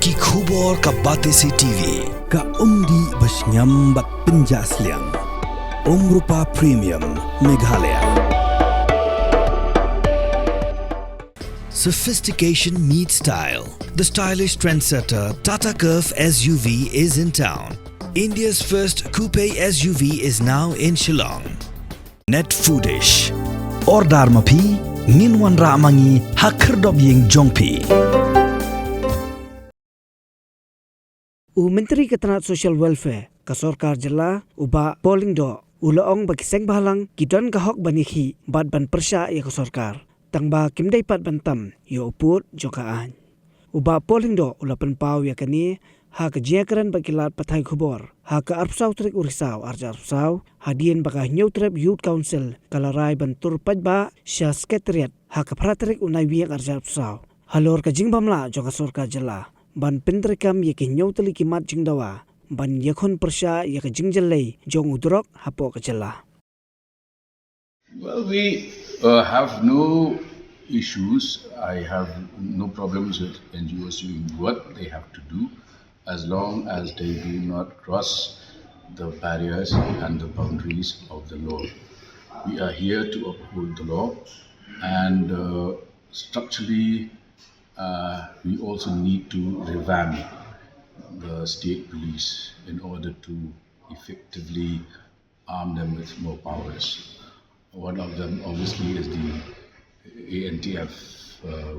Ki khubor ka bate se TV ka umdi basnyam bat penjasliang Rupa Premium Meghalaya. Sophistication meets style. The stylish trendsetter Tata Curve SUV is in town. India's first coupe SUV is now in Shillong. Net Foodish. Ordar mapi minwan ramangi hakerdob ying jongpi. Menteri Ketenaga Social Welfare ka Sarkar Jilla uba polling do ulaong bagi Sengbhalang kidon kahok banihi bad ban persya ya ka Sarkar. Tangba kimdai pat bantam yo uput jokaan. Uba polling do ulapan pau ya kani ha ka jiakaran bagilat pathai khubor ha ka arpsau trik urisau arja arpsau hadien baka nyutrep youth council kalarai bantur pajba sya sekretariat ha ka pratrik unai wiak arja arpsau halor ka jingbamla joka Sarkar Jilla ban pendrekam ye ke nyotali kimat jingdawa ban yakhon persya ye ke jingjallei jong udrok hapo ka Jilla. Well, we have no issues. I have no problems with NGOs doing what they have to do as long as they do not cross the barriers and the boundaries of the law. We are here to uphold the law, and structurally we also need to revamp the state police in order to effectively arm them with more powers. One of them obviously is the ANTF,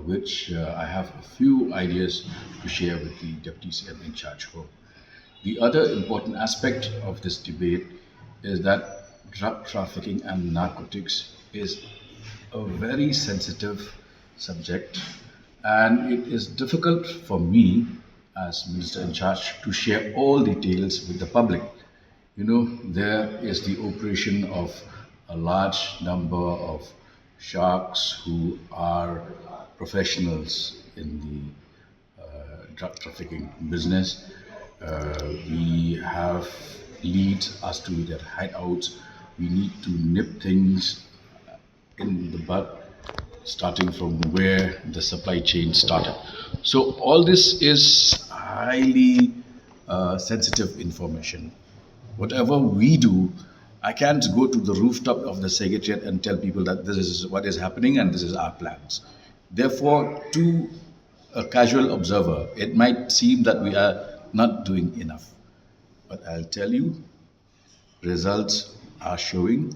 which I have a few ideas to share with the Deputy CM in charge of. The other important aspect of this debate is that drug trafficking and narcotics is a very sensitive subject, and it is difficult for me as Minister in charge to share all details with the public. You know, there is the operation of a large number of sharks who are professionals in the drug trafficking business. We have leads as to their hideouts. We need to nip things in the bud, starting from where the supply chain started. So all this is highly sensitive information. Whatever we do, I can't go to the rooftop of the secretariat and tell people that this is what is happening and this is our plans. Therefore, to a casual observer, it might seem that we are not doing enough. But I'll tell you, results are showing,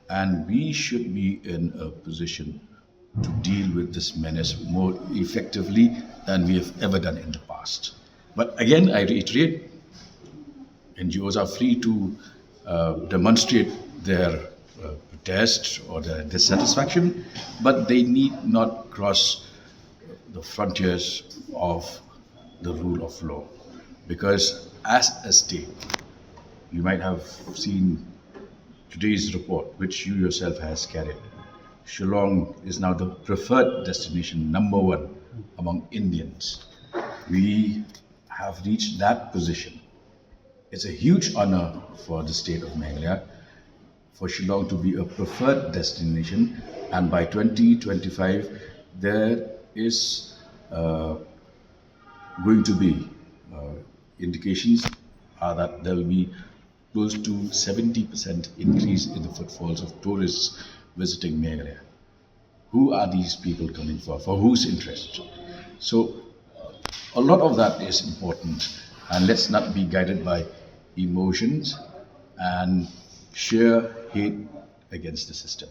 and we should be in a position to deal with this menace more effectively than we have ever done in the past. But again, I reiterate, NGOs are free to demonstrate their protest or their dissatisfaction, but they need not cross the frontiers of the rule of law. Because as a state, you might have seen today's report, which you yourself has carried. Shillong is now the preferred destination, #1 among Indians. We have reached that position. It's a huge honor for the state of Meghalaya for Shillong to be a preferred destination, and by 2025 there is going to be indications are that there will be close to 70% increase in the footfalls of tourists visiting Meghalaya. Who are these people coming for? For whose interest? So a lot of that is important, and let's not be guided by emotions and sheer hate against the system.